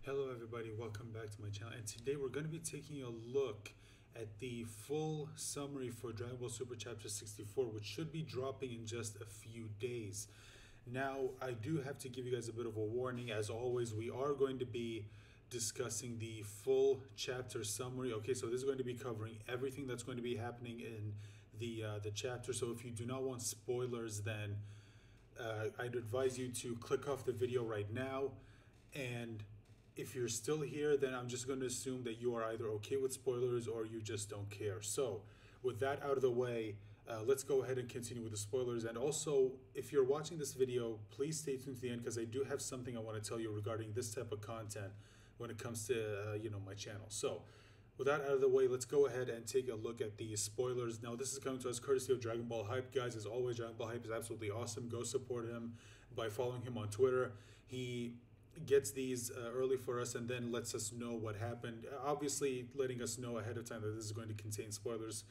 Hello everybody, welcome back to my channel, and today we're going to be taking a look at the full summary for Dragonball Super Chapter 64, which should be dropping in just a few days. Now, I do have to give you guys a bit of a warning. As always, we are going to be discussing the full chapter summary. Okay, so this is going to be covering everything that's going to be happening in the chapter. So if you do not want spoilers, then I'd advise you to click off the video right now. And if you're still here, then I'm just going to assume that you are either okay with spoilers or you just don't care. So with that out of the way, let's go ahead and continue with the spoilers. And also, if you're watching this video, please stay tuned to the end, because I do have something I want to tell you regarding this type of content when it comes to my channel. So with that out of the way, let's go ahead and take a look at the spoilers. Now, this is coming to us courtesy of Dragon Ball Hype. Guys, as always, Dragon Ball Hype is absolutely awesome. Go support him by following him on Twitter. He gets these early for us and then lets us know what happened, obviously letting us know ahead of time that this is going to contain spoilers,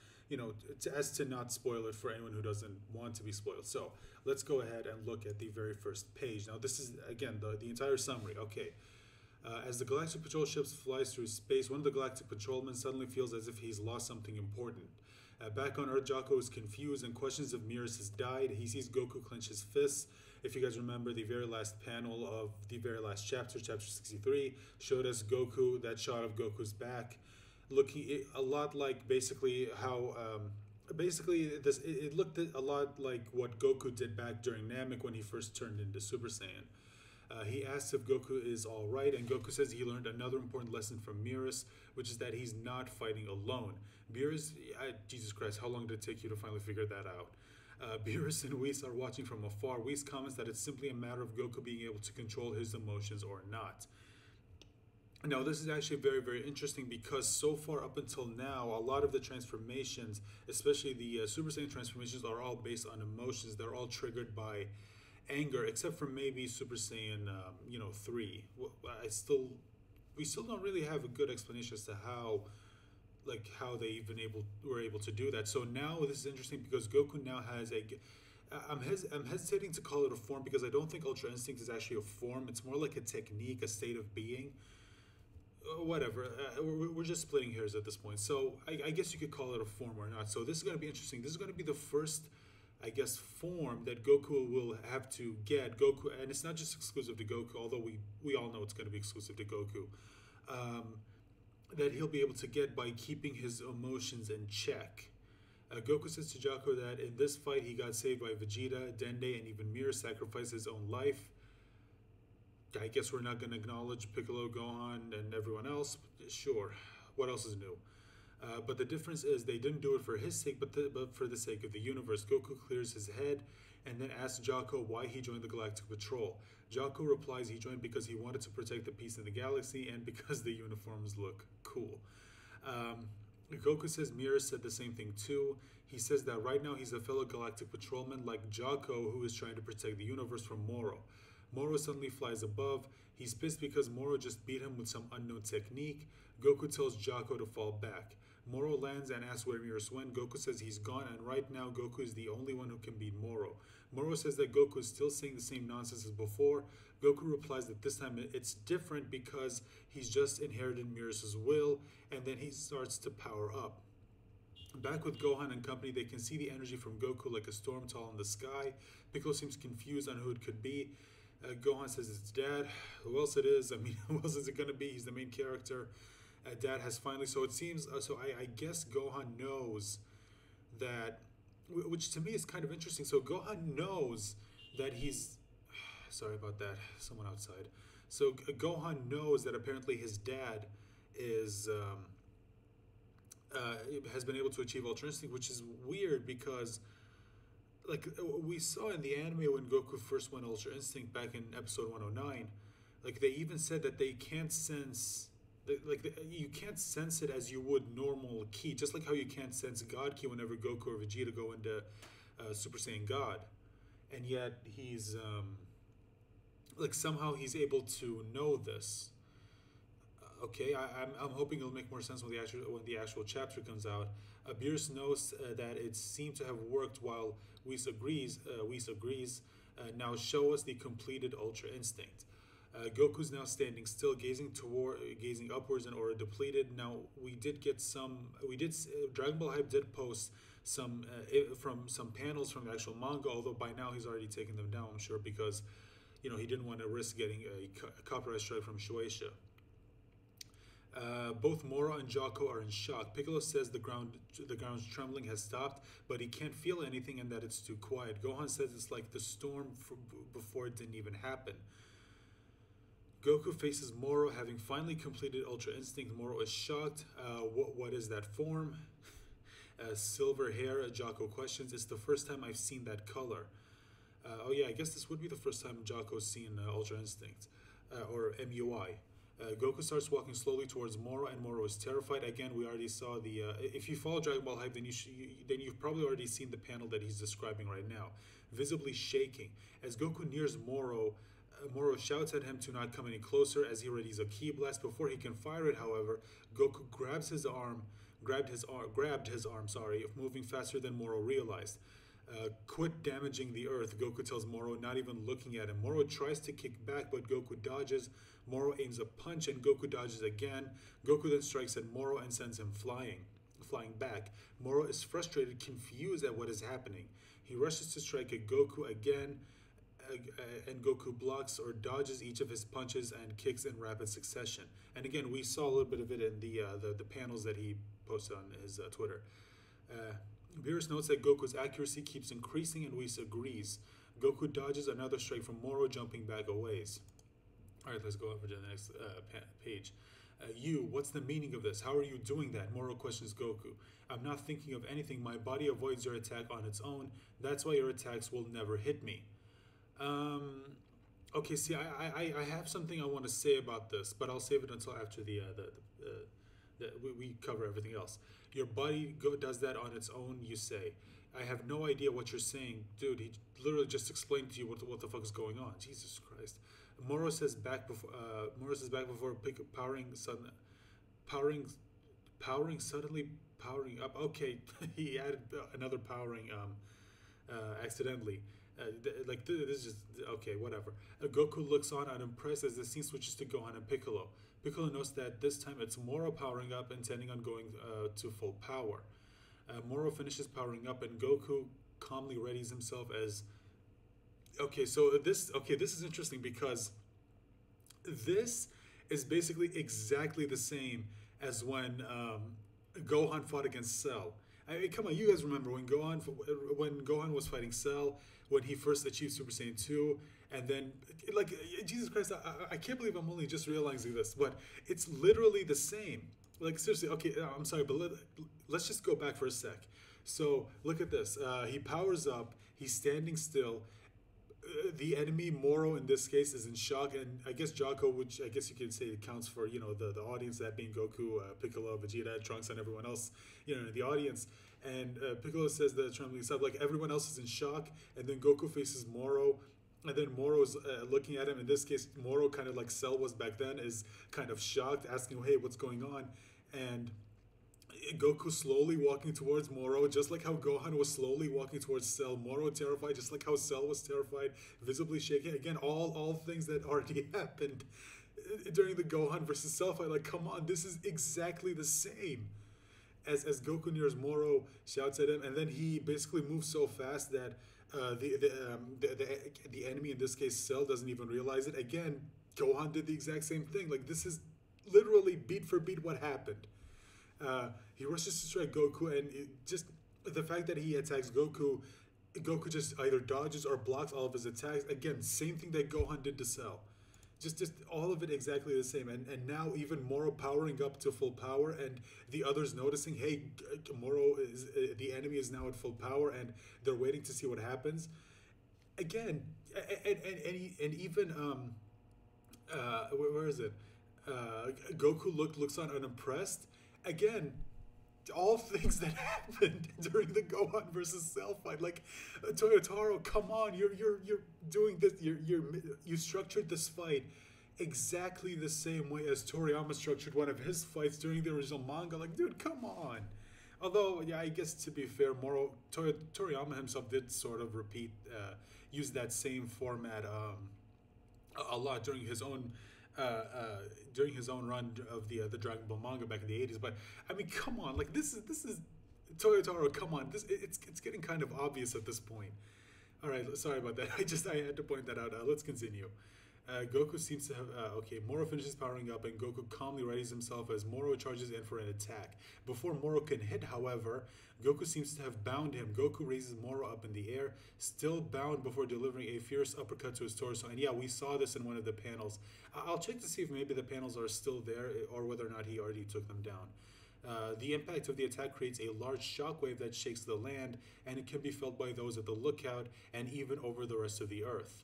as to not spoil it for anyone who doesn't want to be spoiled. So let's go ahead and look at the very first page. Now, this is again the entire summary. Okay. As the Galactic Patrol ships flies through space, one of the Galactic Patrolmen suddenly feels as if he's lost something important. Back on Earth, Jocko is confused and questions if Miras has died. He sees Goku clench his fists. If you guys remember, the very last panel of the very last chapter, chapter 63, showed us Goku, that shot of Goku's back, looking a lot like basically how... it looked a lot like what Goku did back during Namek when he first turned into Super Saiyan. He asks if Goku is all right, and Goku says he learned another important lesson from Miras, which is that he's not fighting alone. Beerus, Jesus Christ, how long did it take you to finally figure that out? Beerus and Whis are watching from afar. Whis comments that it's simply a matter of Goku being able to control his emotions or not. Now, this is actually very, very interesting, because so far up until now, a lot of the transformations, especially the Super Saiyan transformations, are all based on emotions. They're all triggered by anger, except for maybe Super Saiyan 3. We still don't really have a good explanation as to how they were able to do that. So now this is interesting, because Goku now has I'm hesitating to call it a form, because I don't think Ultra Instinct is actually a form. It's more like a technique, a state of being. Whatever, we're just splitting hairs at this point. So I guess you could call it a form or not. So this is going to be interesting. This is going to be the first, I guess, form that Goku will have to get. Goku, and it's not just exclusive to Goku, although we all know it's going to be exclusive to Goku, that he'll be able to get by keeping his emotions in check. Goku says to Jocko that in this fight he got saved by Vegeta, Dende, and even Mira sacrificed his own life. I guess we're not going to acknowledge Piccolo, Gohan, and everyone else. Sure, what else is new? But the difference is they didn't do it for his sake, but for the sake of the universe. Goku clears his head and then asks Jocko why he joined the Galactic Patrol. Jocko replies he joined because he wanted to protect the peace in the galaxy and because the uniforms look cool. Goku says Miras said the same thing too. He says that right now he's a fellow Galactic Patrolman like Jocko, who is trying to protect the universe from Moro. Moro suddenly flies above. He's pissed because Moro just beat him with some unknown technique. Goku tells Jocko to fall back. Moro lands and asks where Miras went. Goku says he's gone, and right now Goku is the only one who can beat Moro. Moro says that Goku is still saying the same nonsense as before. Goku replies that this time it's different because he's just inherited Miras' will, and then he starts to power up. Back with Gohan and company, they can see the energy from Goku like a storm tall in the sky. Piccolo seems confused on who it could be. Gohan says it's Dad. Who else it is? I mean, who else is it going to be? He's the main character. Dad has finally... So it seems... I guess Gohan knows that... Which to me is kind of interesting. So Gohan knows that he's... Sorry about that. Someone outside. So Gohan knows that apparently his dad is... has been able to achieve Ultra Instinct, which is weird because... Like we saw in the anime when Goku first went Ultra Instinct back in episode 109, like they even said that they can't sense, you can't sense it as you would normal ki, just like how you can't sense God ki whenever Goku or Vegeta go into Super Saiyan God, and yet he's like somehow he's able to know this. Okay, I'm hoping it'll make more sense when the actual chapter comes out. Beerus knows that it seemed to have worked, while Whis agrees. Now show us the completed Ultra Instinct. Goku's now standing still, gazing upwards and aura depleted. Now we did get Dragon Ball Hype did post from some panels from the actual manga, although by now he's already taken them down, I'm sure, because he didn't want to risk getting a copyright strike from Shueisha. Both Moro and Jocko are in shock. Piccolo says the ground's trembling has stopped, but he can't feel anything and that it's too quiet. Gohan says it's like the storm before it didn't even happen. Goku faces Moro, having finally completed Ultra Instinct. Moro is shocked. What is that form? Silver hair, Jocko questions. It's the first time I've seen that color. Oh yeah, I guess this would be the first time Jocko's seen Ultra Instinct, or MUI. Goku starts walking slowly towards Moro, and Moro is terrified. Again, we already saw the. If you follow Dragon Ball Hype, then you've probably already seen the panel that he's describing right now, visibly shaking as Goku nears Moro. Moro shouts at him to not come any closer as he readies a ki blast. Before he can fire it, however, Goku grabbed his arm, moving faster than Moro realized. Quit damaging the earth, Goku tells Moro, not even looking at him. Moro tries to kick back, but Goku dodges. Moro aims a punch, and Goku dodges again. Goku then strikes at Moro and sends him flying back. Moro is frustrated, confused at what is happening. He rushes to strike at Goku again, and Goku blocks or dodges each of his punches and kicks in rapid succession. And again, we saw a little bit of it in the panels that he posted on his Twitter. Beerus notes that Goku's accuracy keeps increasing, and Whis agrees. Goku dodges another strike from Moro, jumping back a ways. Alright, let's go over to the next page. What's the meaning of this? How are you doing that? Moro questions Goku. I'm not thinking of anything. My body avoids your attack on its own. That's why your attacks will never hit me. Okay, see, I have something I want to say about this, but I'll save it until after we cover everything else. Your body does that on its own, you say. I have no idea what you're saying. Dude, he literally just explained to you what the fuck is going on. Jesus Christ. Moro says back before suddenly powering up. Okay, he added another powering accidentally. This is just okay, whatever. Goku looks on unimpressed as the scene switches to Gohan and Piccolo. Piccolo notes that this time it's Moro powering up, intending on going to full power. Moro finishes powering up, and Goku calmly readies himself as. Okay, so this is interesting because this is basically exactly the same as when Gohan fought against Cell. I mean, come on, you guys remember when Gohan was fighting Cell, when he first achieved Super Saiyan 2, and then, like, Jesus Christ, I can't believe I'm only just realizing this, but it's literally the same. Like, seriously, okay, I'm sorry, but let's just go back for a sec. So, look at this. He powers up, he's standing still. The enemy, Moro in this case, is in shock, and I guess Jocko, which I guess you could say it counts for, the audience, that being Goku, Piccolo, Vegeta, Trunks, and everyone else, in the audience. And Piccolo says the trembling stuff, like everyone else is in shock, and then Goku faces Moro, and then Moro's looking at him. In this case, Moro, kind of like Cell was back then, is kind of shocked, asking, hey, what's going on? And Goku slowly walking towards Moro, just like how Gohan was slowly walking towards Cell. Moro terrified, just like how Cell was terrified, visibly shaking. Again, all things that already happened during the Gohan versus Cell fight. Like, come on, this is exactly the same. As Goku nears Moro, shouts at him, and then he basically moves so fast that the enemy, in this case Cell, doesn't even realize it. Again, Gohan did the exact same thing. Like, this is literally beat for beat what happened. He rushes to strike Goku, and just the fact that he attacks Goku just either dodges or blocks all of his attacks. Again, same thing that Gohan did to Cell. Just all of it exactly the same. And now even Moro powering up to full power, and the others noticing, hey, Moro is the enemy is now at full power, and they're waiting to see what happens. Again, and even where is it? Goku looks on unimpressed. Again, all things that happened during the Gohan versus Cell fight. Like, Toyotaro, come on, you're doing this. You structured this fight exactly the same way as Toriyama structured one of his fights during the original manga. Like, dude, come on. Although, yeah, I guess to be fair, Toriyama himself did sort of use that same format a lot uh, uh, during his own run of the Dragon Ball manga back in the 80s. But I mean, come on, like this is Toyotaro. Come on, it's getting kind of obvious at this point. All right, sorry about that. I had to point that out. Let's continue. Goku seems to have. Okay, Moro finishes powering up, and Goku calmly readies himself as Moro charges in for an attack. Before Moro can hit, however, Goku seems to have bound him. Goku raises Moro up in the air, still bound before delivering a fierce uppercut to his torso. And yeah, we saw this in one of the panels. I'll check to see if maybe the panels are still there or whether or not he already took them down. The impact of the attack creates a large shockwave that shakes the land, and it can be felt by those at the lookout and even over the rest of the earth.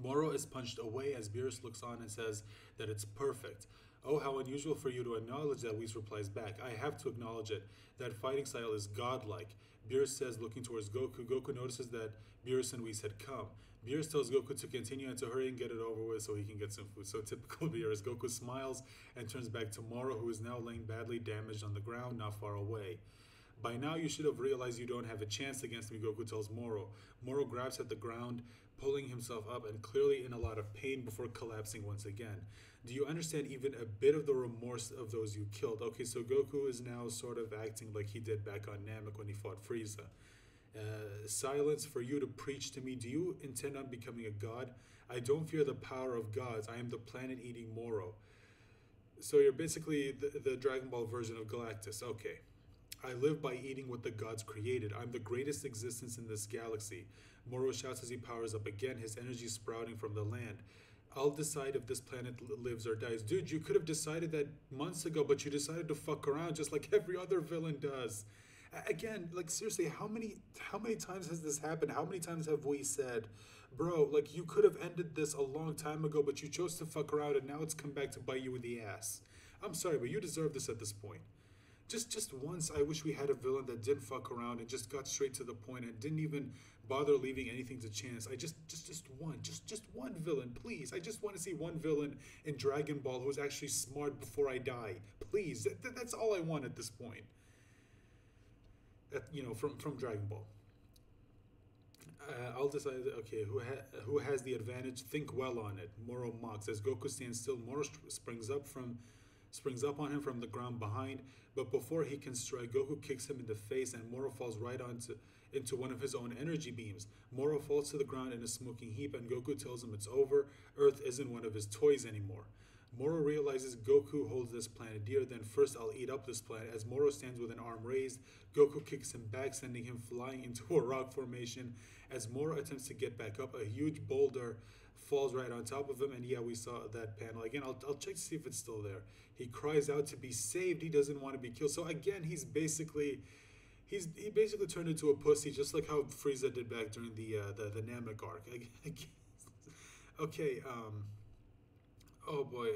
Moro is punched away as Beerus looks on and says that it's perfect. Oh, how unusual for you to acknowledge that, Whis replies back. I have to acknowledge it. That fighting style is godlike. Beerus says, looking towards Goku. Goku notices that Beerus and Whis had come. Beerus tells Goku to continue and to hurry and get it over with so he can get some food. So typical Beerus. Goku smiles and turns back to Moro, who is now laying badly damaged on the ground not far away. By now you should have realized you don't have a chance against me, Goku tells Moro. Moro grabs at the ground, pulling himself up and clearly in a lot of pain before collapsing once again. Do you understand even a bit of the remorse of those you killed? Okay, so Goku is now sort of acting like he did back on Namek when he fought Frieza. Silence for you to preach to me. Do you intend on becoming a god? I don't fear the power of gods. I am the planet-eating Moro. So you're basically the Dragon Ball version of Galactus. Okay. I live by eating what the gods created. I'm the greatest existence in this galaxy. Moro shouts as he powers up again, his energy sprouting from the land. I'll decide if this planet lives or dies. Dude, you could have decided that months ago, but you decided to fuck around just like every other villain does. Again, like seriously, how many times has this happened? How many times have we said, bro, like you could have ended this a long time ago, but you chose to fuck around and now it's come back to bite you in the ass. I'm sorry, but you deserve this at this point. Just once, I wish we had a villain that didn't fuck around and just got straight to the point and didn't even bother leaving anything to chance. I just one villain, please. I just want to see one villain in Dragon Ball who's actually smart before I die, please. That's all I want at this point. From Dragon Ball. I'll decide. Okay, who has the advantage? Think well on it. Moro mocks as Goku stands still. Moro springs up on him from the ground behind, but before he can strike, Goku kicks him in the face and Moro falls right into one of his own energy beams. Moro falls to the ground in a smoking heap and Goku tells him it's over. Earth isn't one of his toys anymore. Moro realizes Goku holds this planet dear, then first I'll eat up this planet. As Moro stands with an arm raised, Goku kicks him back, sending him flying into a rock formation. As Moro attempts to get back up, a huge boulder falls right on top of him, and yeah, we saw that panel. Again, I'll check to see if it's still there. He cries out to be saved. He doesn't want to be killed. So again, he basically turned into a pussy, just like how Frieza did back during the Namek arc. Okay, oh boy,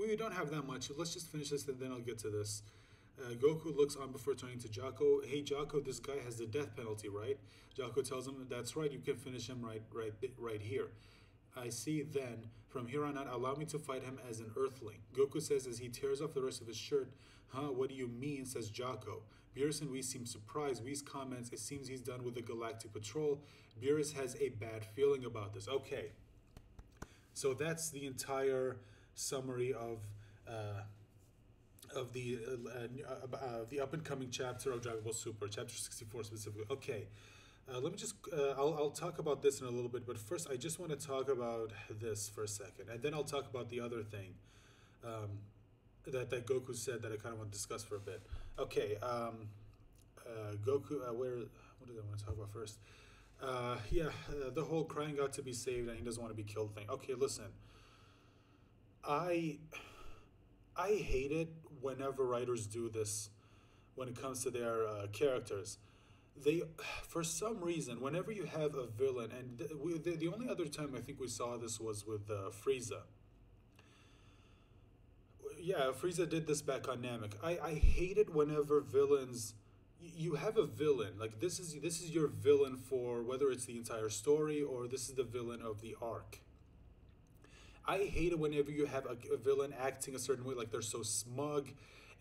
we don't have that much. Let's just finish this and then I'll get to this. Goku looks on before turning to Jocko. Hey Jocko, this guy has the death penalty, right? Jocko tells him, that's right, you can finish him right here. I see. Then, from here on out, allow me to fight him as an Earthling. Goku says as he tears off the rest of his shirt. Huh, what do you mean, says Jocko. Beerus and Whis seem surprised. Whis comments, it seems he's done with the Galactic Patrol. Beerus has a bad feeling about this. Okay, so that's the entire summary of the up and coming chapter of Dragon Ball Super, chapter 64 specifically. Okay, let me just I'll talk about this in a little bit, but first I just want to talk about this for a second, and then I'll talk about the other thing that Goku said that I kind of want to discuss for a bit. Okay, Goku, what did I want to talk about first? The whole crying out to be saved and he doesn't want to be killed thing. Okay, listen, I hate it whenever writers do this when it comes to their characters. They, for some reason, whenever you have a villain, and the only other time I think we saw this was with Frieza. Yeah, Frieza did this back on Namek. I hate it whenever villains, you have a villain, like this is your villain for whether it's the entire story or this is the villain of the arc. I hate it whenever you have a villain acting a certain way, like they're so smug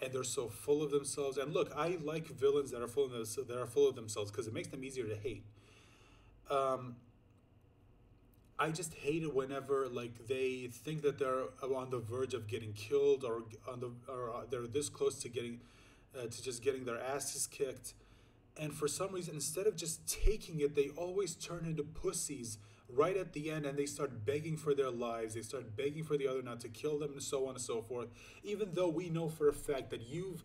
and they're so full of themselves. And look, I like villains that are full of themselves because it makes them easier to hate. I just hate it whenever like they think that they're on the verge of getting killed, or they're this close to getting to just getting their asses kicked, and for some reason, instead of just taking it, they always turn into pussies right at the end, and they start begging for their lives. They start begging for the other not to kill them, and so on and so forth. Even though we know for a fact that you've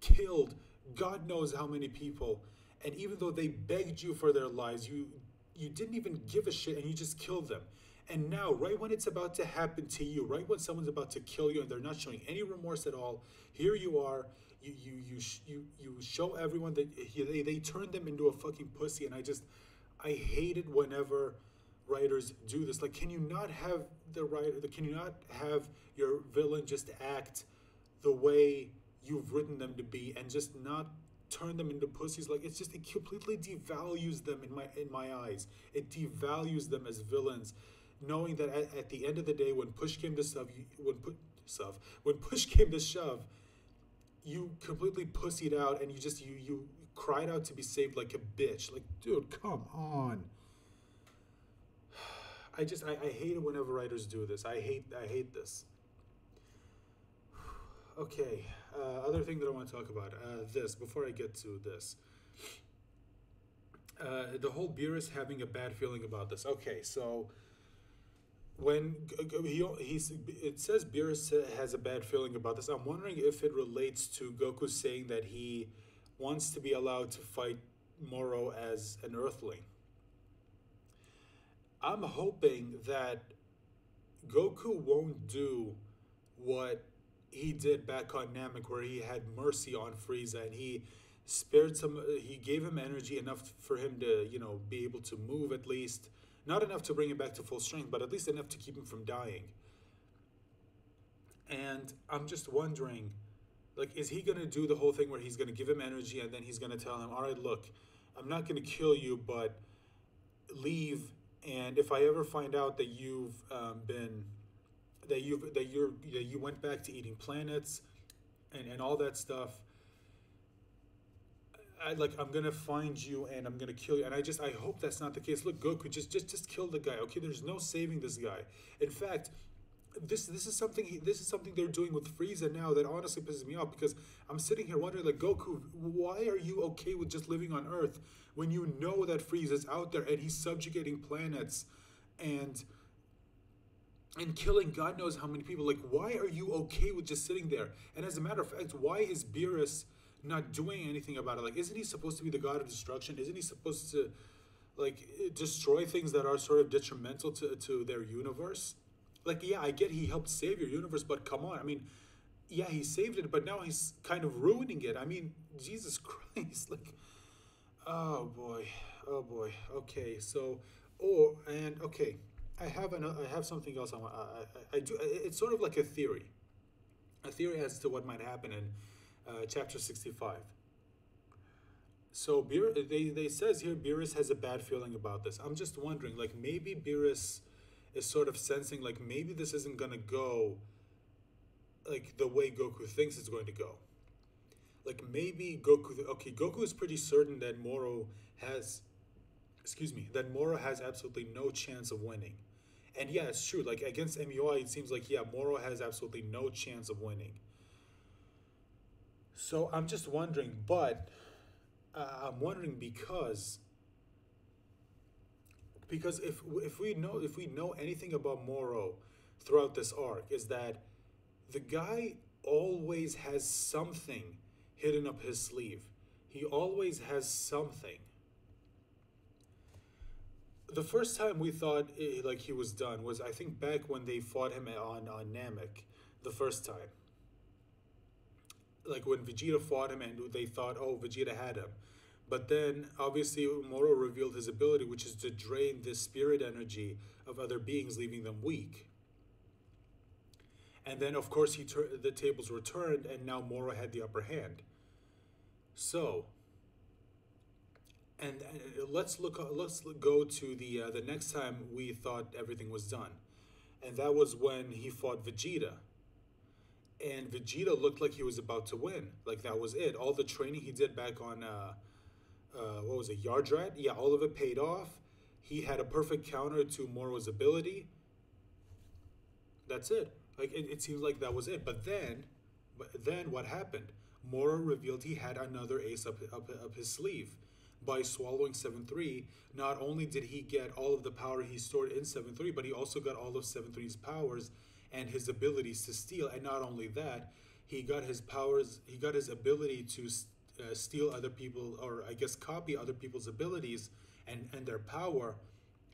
killed God knows how many people, and even though they begged you for their lives, you didn't even give a shit, and you just killed them. And now, right when it's about to happen to you, right when someone's about to kill you, and they're not showing any remorse at all, here you are. You show everyone that they turn them into a fucking pussy, and I hate it whenever writers do this. Like, can you not have the writer? Can you not have your villain just act the way you've written them to be, and just not turn them into pussies? Like, it completely devalues them in my eyes. It devalues them as villains, knowing that at the end of the day, when push came to shove, when push came to shove, you completely pussied out, and you cried out to be saved like a bitch. Like, dude, come on. I hate it whenever writers do this. I hate this. Okay, other thing that I want to talk about, this, before I get to this. The whole Beerus having a bad feeling about this. Okay, so when it says Beerus has a bad feeling about this, I'm wondering if it relates to Goku saying that he wants to be allowed to fight Moro as an Earthling. I'm hoping that Goku won't do what he did back on Namek, where he had mercy on Frieza, and he gave him energy enough for him to, be able to move at least. Not enough to bring him back to full strength, but at least enough to keep him from dying. And I'm just wondering, like, is he going to do the whole thing where he's going to give him energy, and then he's going to tell him, all right, look, I'm not going to kill you, but leave. And if I ever find out that you went back to eating planets and all that stuff, I'm gonna find you and I'm gonna kill you. And I hope that's not the case. Look, Goku, just kill the guy. Okay, there's no saving this guy. In fact, this is something they're doing with Frieza now that honestly pisses me off, because I'm sitting here wondering, like, Goku, why are you okay with just living on Earth when you know that Frieza's out there and he's subjugating planets and killing God knows how many people? Like, why are you okay with just sitting there? And as a matter of fact, why is Beerus not doing anything about it? Like, isn't he supposed to be the god of destruction? Isn't he supposed to, like, destroy things that are sort of detrimental to their universe? Like, yeah, I get he helped save your universe, but come on. I mean, yeah, he saved it, but now he's kind of ruining it. I mean, Jesus Christ. Like, oh boy. Oh boy. Okay, so, okay. I have something else I do. It's sort of like a theory as to what might happen in chapter 65. So they says here Beerus has a bad feeling about this. I'm just wondering, like, maybe Beerus is sort of sensing, like, maybe this isn't gonna go like the way Goku thinks it's going to go. Like, maybe Goku is pretty certain that Moro has absolutely no chance of winning. And yeah, it's true. Like, against MUI, it seems like, yeah, Moro has absolutely no chance of winning. So I'm just wondering, but I'm wondering because if we know anything about Moro throughout this arc, is that the guy always has something hidden up his sleeve. He always has something. The first time we thought like he was done was, I think, back when they fought him on Namek the first time. Like, when Vegeta fought him and they thought, oh, Vegeta had him. But then, obviously, Moro revealed his ability, which is to drain the spirit energy of other beings, leaving them weak. And then, of course, the tables were turned, and now Moro had the upper hand. So, and let's go to the next time we thought everything was done, and that was when he fought Vegeta. And Vegeta looked like he was about to win. Like, that was it. All the training he did back on, what was it, Yardrat? Yeah, all of it paid off. He had a perfect counter to Moro's ability. That's it. Like it seems like that was it. But then what happened? Moro revealed he had another ace up his sleeve. By swallowing 7-3, not only did he get all of the power he stored in 7-3, but he also got all of 7-3's powers and his abilities to steal. And not only that, he got his powers, he got his ability to steal other people, or I guess copy other people's abilities and their power.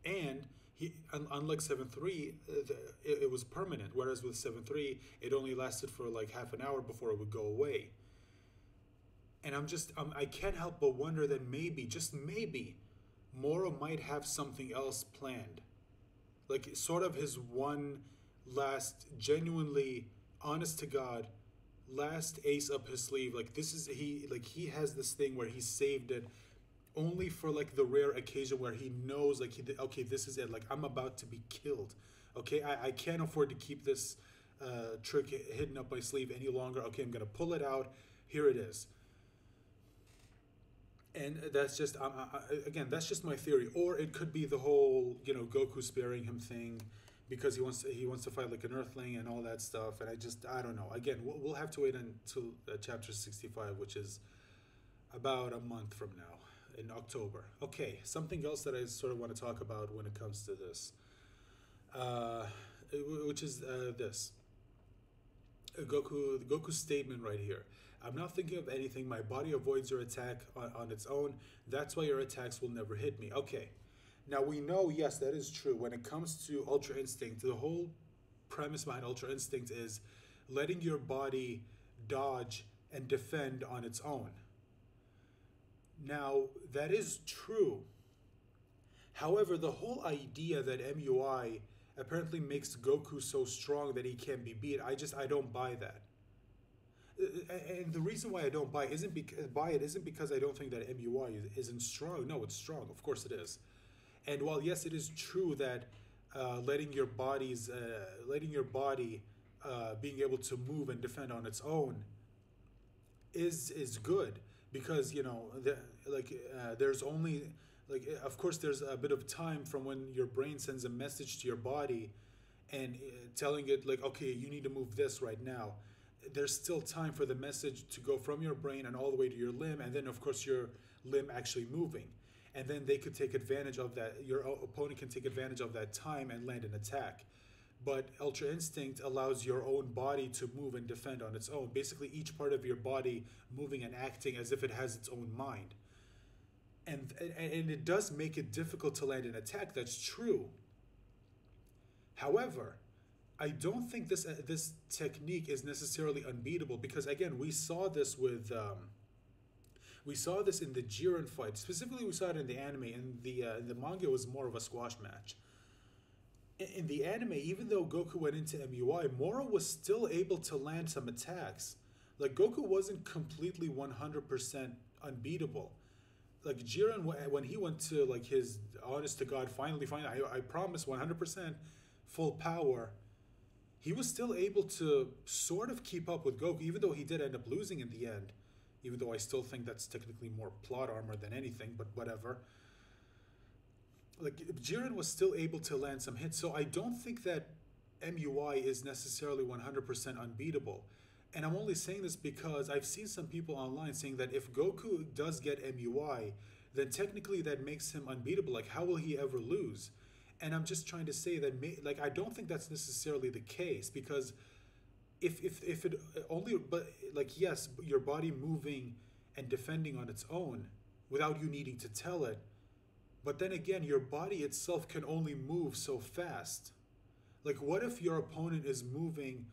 And he, unlike 7-3, it was permanent, whereas with 7-3, it only lasted for like half an hour before it would go away. And I can't help but wonder that maybe, just maybe, Moro might have something else planned. Like, sort of his one last, genuinely, honest to God, last ace up his sleeve. Like, he has this thing where he saved it only for, like, the rare occasion where he knows, like, okay, this is it. Like, I'm about to be killed. Okay, I can't afford to keep this trick hidden up my sleeve any longer. Okay, I'm going to pull it out. Here it is. And that's just again, that's just my theory. Or it could be the whole, Goku sparing him thing, because he wants to fight like an Earthling and all that stuff. And I don't know. Again, we'll have to wait until chapter 65, which is about a month from now, in October. Okay, something else that I sort of want to talk about when it comes to this, which is this. Goku's statement right here. I'm not thinking of anything. My body avoids your attack on its own. That's why your attacks will never hit me. Okay. Now we know, yes, that is true. When it comes to Ultra Instinct, the whole premise behind Ultra Instinct is letting your body dodge and defend on its own. Now, that is true. However, the whole idea that MUI apparently makes Goku so strong that he can't be beat, I don't buy that. And the reason why I don't buy it isn't because I don't think that MUI isn't strong. No, it's strong. Of course it is. And while yes, it is true that letting your body being able to move and defend on its own is good, because there's only, like, of course there's a bit of time from when your brain sends a message to your body and telling it, like, okay, you need to move this right now. There's still time for the message to go from your brain and all the way to your limb, and then of course your limb actually moving. And then they could take advantage of that. Your opponent can take advantage of that time and land an attack. But Ultra Instinct allows your own body to move and defend on its own. Basically, each part of your body moving and acting as if it has its own mind. And it does make it difficult to land an attack. That's true. However, I don't think this technique is necessarily unbeatable, because again, we saw this in the Jiren fight. Specifically, we saw it in the anime. In the manga, it was more of a squash match. In the anime, even though Goku went into MUI, Moro was still able to land some attacks. Like, Goku wasn't completely 100% unbeatable. Like, Jiren, when he went to, like, his honest to God, finally, I promise 100% full power, he was still able to sort of keep up with Goku, even though he did end up losing in the end. Even though I still think that's technically more plot armor than anything, but whatever. Like, Jiren was still able to land some hits, so I don't think that MUI is necessarily 100% unbeatable. And I'm only saying this because I've seen some people online saying that if Goku does get MUI, then technically that makes him unbeatable. Like, how will he ever lose? And I'm just trying to say that, I don't think that's necessarily the case, because if it only, but like, yes, your body moving and defending on its own without you needing to tell it, but then again, your body itself can only move so fast. Like, what if your opponent is moving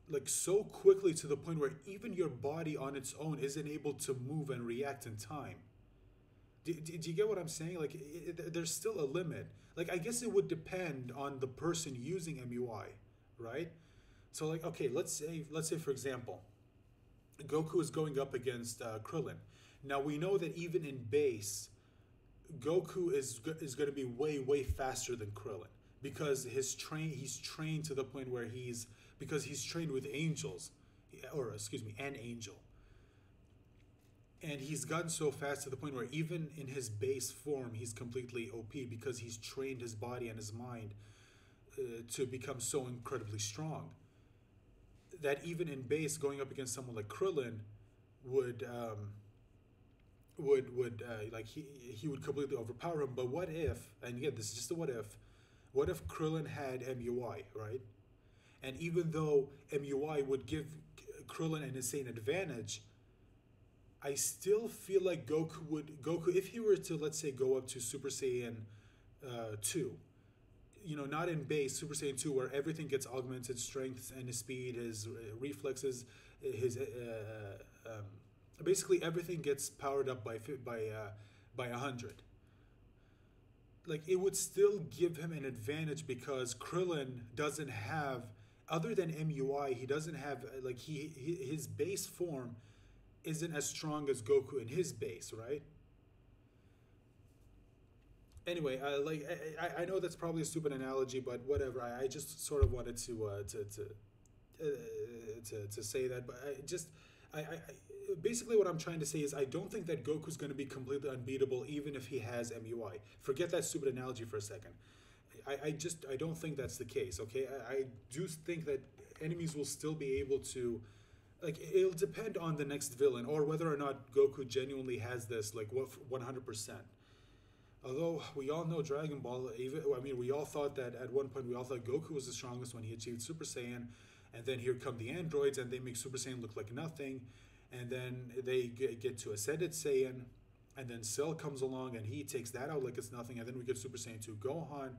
like so quickly to the point where even your body on its own isn't able to move and react in time? Do you get what I'm saying? Like, there's still a limit. Like, I guess it would depend on the person using MUI, right? So, like, okay, let's say for example, Goku is going up against Krillin. Now we know that even in base, Goku is going to be way faster than Krillin, because he's trained to the point where he's trained with angels, or excuse me, an angel. And he's gotten so fast to the point where even in his base form, he's completely OP because he's trained his body and his mind to become so incredibly strong that even in base, going up against someone like Krillin would like he would completely overpower him. But what if? And again, this is just a what if. What if Krillin had MUI, right? And even though MUI would give Krillin an insane advantage, I still feel like Goku if he were to, let's say, go up to Super Saiyan 2, not in base Super Saiyan 2 where everything gets augmented, strength and his speed, his reflexes, his basically everything gets powered up by 100. Like, it would still give him an advantage because Krillin doesn't have, other than MUI, he doesn't have like his base form isn't as strong as Goku in his base, right? Anyway, I know that's probably a stupid analogy, but whatever. I just sort of wanted to say that, but I basically what I'm trying to say is I don't think that Goku's going to be completely unbeatable even if he has MUI. Forget that stupid analogy for a second. I don't think that's the case. Okay, I do think that enemies will still be able to, like, it'll depend on the next villain or whether or not Goku genuinely has this, like, 100%. Although we all know Dragon Ball, we all thought that at one point we all thought Goku was the strongest when he achieved Super Saiyan, and then here come the androids and they make Super Saiyan look like nothing, and then they get to Ascended Saiyan, and then Cell comes along and he takes that out like it's nothing, and then we get Super Saiyan 2 Gohan,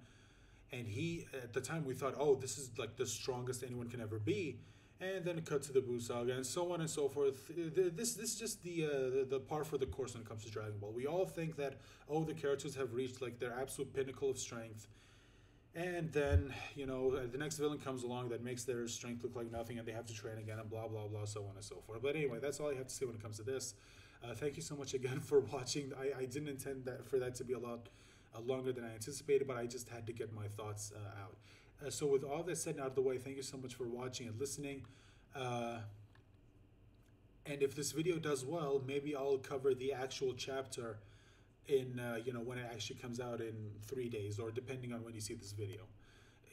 and he, at the time we thought, oh, this is like the strongest anyone can ever be, and then it cut to the Buu Saga and so on and so forth. This is just the par for the course when it comes to Dragon Ball. We all think that, oh, the characters have reached like their absolute pinnacle of strength, and then the next villain comes along that makes their strength look like nothing, and they have to train again, and blah blah blah, so on and so forth. But anyway, that's all I have to say when it comes to this. Thank you so much again for watching. I didn't intend for that to be a lot longer than I anticipated, but I just had to get my thoughts out. So with all that said and out of the way, thank you so much for watching and listening. And if this video does well, maybe I'll cover the actual chapter in when it actually comes out in 3 days, or depending on when you see this video.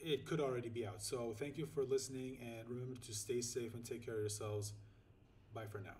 It could already be out. So thank you for listening, and remember to stay safe and take care of yourselves. Bye for now.